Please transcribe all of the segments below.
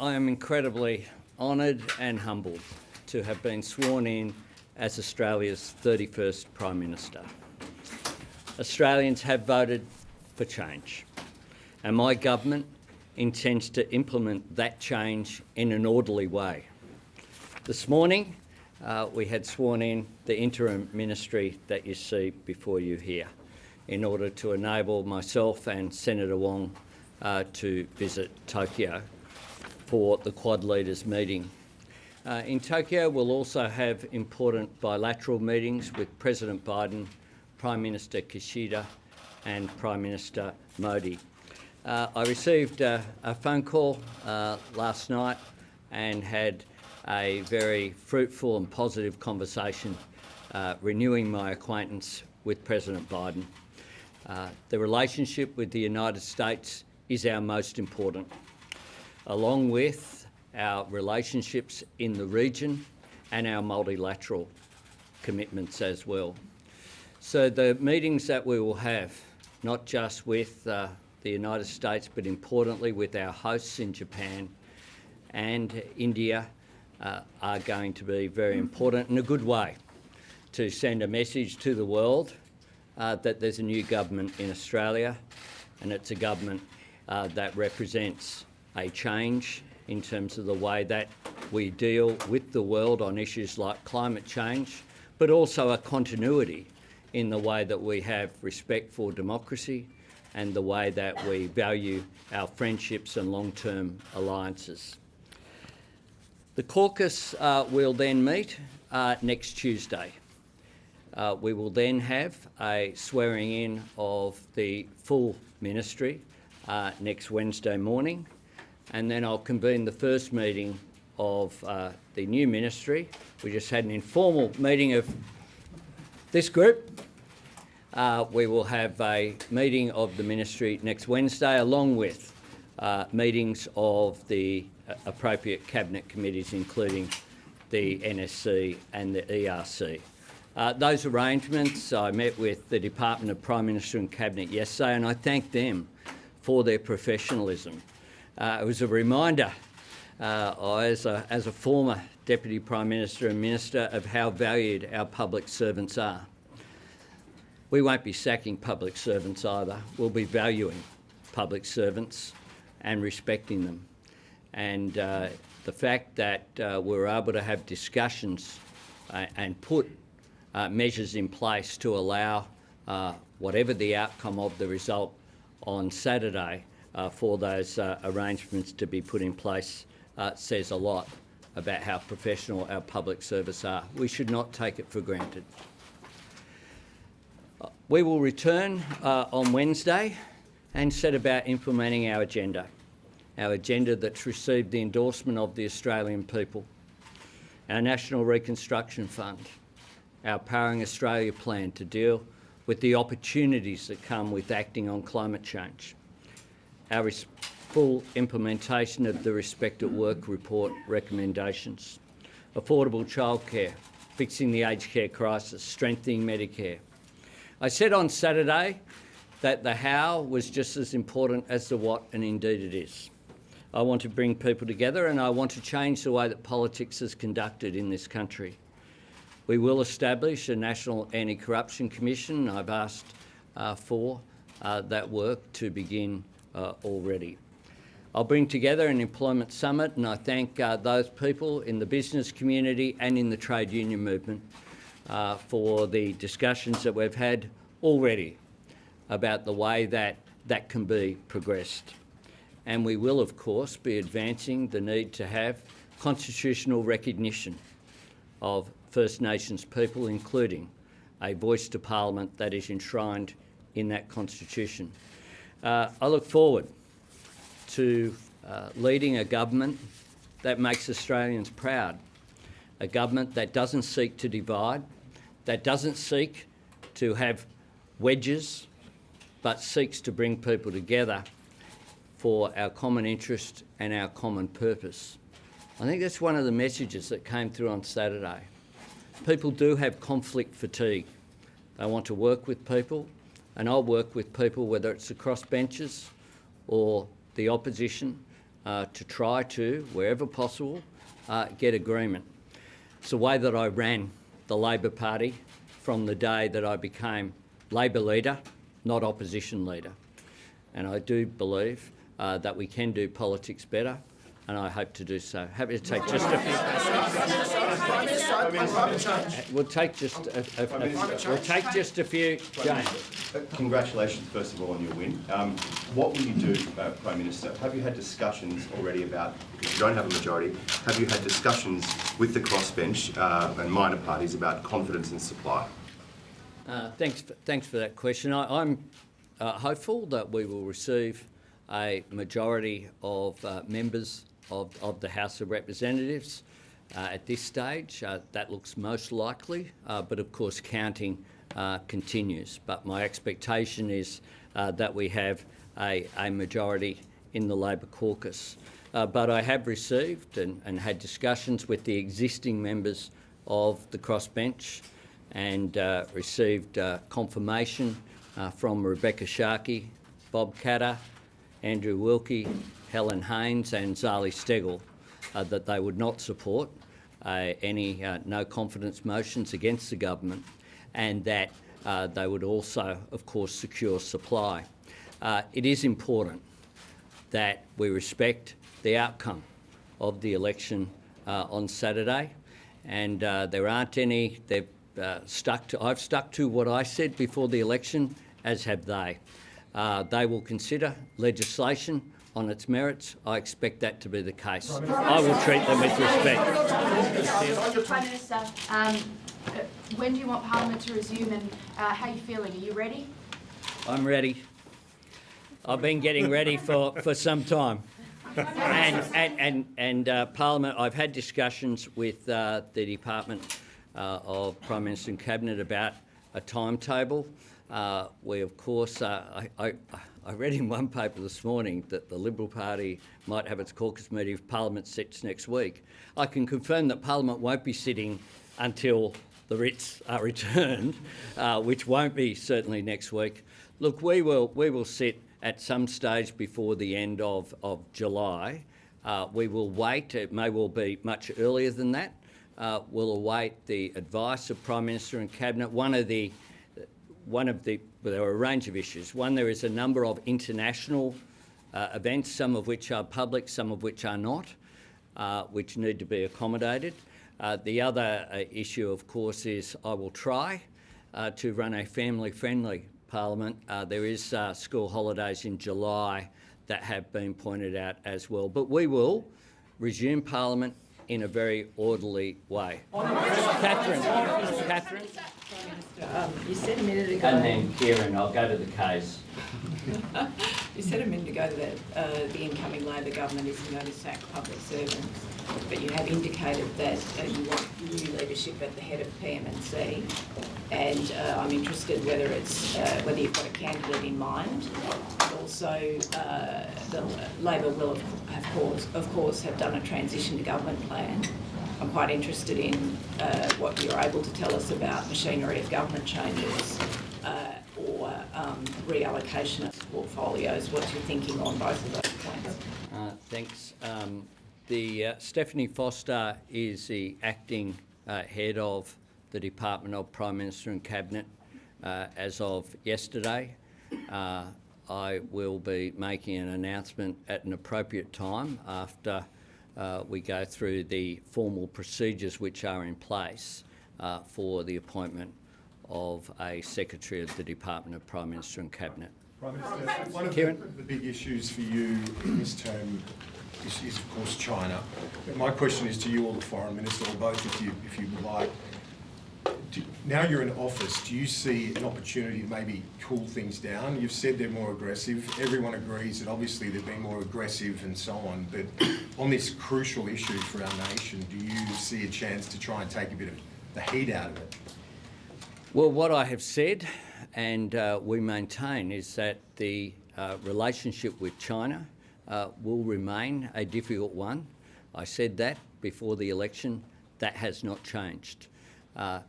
I am incredibly honoured and humbled to have been sworn in as Australia's 31st Prime Minister. Australians have voted for change, and my government intends to implement that change in an orderly way. This morning, we had sworn in the interim ministry that you see before you here in order to enable myself and Senator Wong to visit Tokyo for the Quad Leaders meeting. In Tokyo, we'll also have important bilateral meetings with President Biden, Prime Minister Kishida and Prime Minister Modi. I received a phone call last night and had a very fruitful and positive conversation renewing my acquaintance with President Biden. The relationship with the United States is our most important, along with our relationships in the region and our multilateral commitments as well. So the meetings that we will have, not just with the United States, but importantly with our hosts in Japan and India, are going to be very important in a good way to send a message to the world that there's a new government in Australia, and it's a government that represents a change in terms of the way that we deal with the world on issues like climate change, but also a continuity in the way that we have respect for democracy and the way that we value our friendships and long-term alliances. The caucus will then meet next Tuesday. We will then have a swearing in of the full ministry next Wednesday morning, and then I'll convene the first meeting of the new ministry. We just had an informal meeting of this group. We will have a meeting of the ministry next Wednesday, along with meetings of the appropriate cabinet committees, including the NSC and the ERC. Those arrangements, I met with the Department of Prime Minister and Cabinet yesterday, and I thank them for their professionalism. It was a reminder, as a former Deputy Prime Minister and Minister, of how valued our public servants are. We won't be sacking public servants either. We'll be valuing public servants and respecting them. And the fact that we're able to have discussions and put measures in place to allow whatever the outcome of the result on Saturday for those arrangements to be put in place says a lot about how professional our public service are. We should not take it for granted. We will return on Wednesday and set about implementing our agenda that's received the endorsement of the Australian people, our National Reconstruction Fund, our Powering Australia plan to deal with the opportunities that come with acting on climate change, our full implementation of the Respect at Work report recommendations, affordable childcare, fixing the aged care crisis, strengthening Medicare. I said on Saturday that the how was just as important as the what, and indeed it is. I want to bring people together, and I want to change the way that politics is conducted in this country. We will establish a National Anti-Corruption Commission. I've asked for that work to begin already. I'll bring together an employment summit, and I thank those people in the business community and in the trade union movement for the discussions that we've had already about the way that that can be progressed. And we will, of course, be advancing the need to have constitutional recognition of First Nations people, including a voice to Parliament that is enshrined in that Constitution. I look forward to leading a government that makes Australians proud, a government that doesn't seek to divide, that doesn't seek to have wedges, but seeks to bring people together for our common interest and our common purpose. I think that's one of the messages that came through on Saturday. People do have conflict fatigue. They want to work with people, and I'll work with people, whether it's across benches or the opposition, to try to, wherever possible, get agreement. It's the way that I ran the Labor Party from the day that I became Labor leader, not opposition leader. And I do believe that we can do politics better, and I hope to do so. Happy to take just a few. We'll take just a few. James. Congratulations, first of all, on your win. What will you do, Prime Minister? Have you had discussions already about, because you don't have a majority, have you had discussions with the crossbench and minor parties about confidence in supply? Thanks for that question. I'm hopeful that we will receive a majority of members of the House of Representatives. At this stage, that looks most likely, but of course counting continues. But my expectation is that we have a majority in the Labor caucus. But I have received and had discussions with the existing members of the crossbench and received confirmation from Rebecca Sharkey, Bob Katter, Andrew Wilkie, Helen Haynes and Zali Steggall that they would not support any no confidence motions against the government, and that they would also, of course, secure supply. It is important that we respect the outcome of the election on Saturday, and there aren't any. I've stuck to what I said before the election, as have they. They will consider legislation on its merits. I expect that to be the case. I will treat them with respect. Prime Minister, when do you want Parliament to resume, and how are you feeling? Are you ready? I'm ready. I've been getting ready for some time. And Parliament, I've had discussions with the Department of Prime Minister and Cabinet about a timetable. We, of course, I read in one paper this morning that the Liberal Party might have its caucus meeting if Parliament sits next week. I can confirm that Parliament won't be sitting until the writs are returned, which won't be certainly next week. Look, we will sit at some stage before the end of July. We will wait. It may well be much earlier than that. We'll await the advice of Prime Minister and Cabinet. There are a range of issues. One, there is a number of international events, some of which are public, some of which are not, which need to be accommodated. The other issue, of course, is I will try to run a family-friendly Parliament. There is school holidays in July that have been pointed out as well. But we will resume Parliament in a very orderly way. Catherine. You said a minute ago... And then Kieran, I'll go to the case. You said a minute ago that the incoming Labor government isn't going to sack public servants, but you have indicated that you want new leadership at the head of PM&C, and I'm interested whether you've got a candidate in mind. Also, the Labor will, of course, have done a transition to government plan. I'm quite interested in what you're able to tell us about machinery of government changes or reallocation of portfolios, what you're thinking on both of those points. Thanks. Stephanie Foster is the acting head of the Department of Prime Minister and Cabinet as of yesterday. I will be making an announcement at an appropriate time after we go through the formal procedures which are in place for the appointment of a Secretary of the Department of Prime Minister and Cabinet. Prime Minister, one of the big issues for you in this term is of course China. But my question is to you or the Foreign Minister, or both if you would like. Now you're in office, do you see an opportunity to maybe cool things down? You've said they're more aggressive. Everyone agrees that obviously they're being more aggressive and so on. But on this crucial issue for our nation, do you see a chance to try and take a bit of the heat out of it? Well, what I have said and we maintain is that the relationship with China will remain a difficult one. I said that before the election. That has not changed.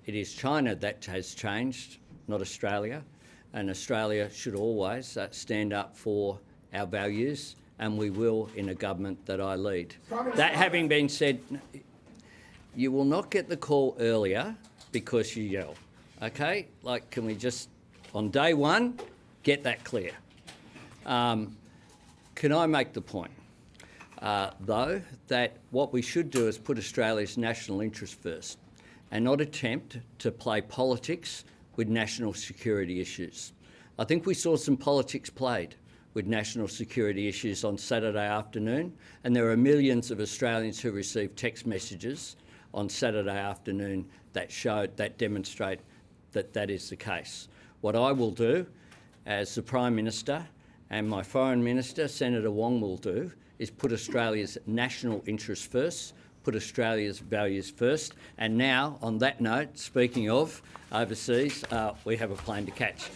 It is China that has changed, not Australia, and Australia should always stand up for our values and we will in a government that I lead. That having been said, you will not get the call earlier because you yell, okay? Like, can we just, on day one, get that clear? Can I make the point, though, that what we should do is put Australia's national interest first and not attempt to play politics with national security issues. I think we saw some politics played with national security issues on Saturday afternoon, and there are millions of Australians who received text messages on Saturday afternoon that demonstrate that that is the case. What I will do, as the Prime Minister and my Foreign Minister, Senator Wong, will do, is put Australia's national interests first, put Australia's values first, and now, on that note, speaking of overseas, we have a plane to catch.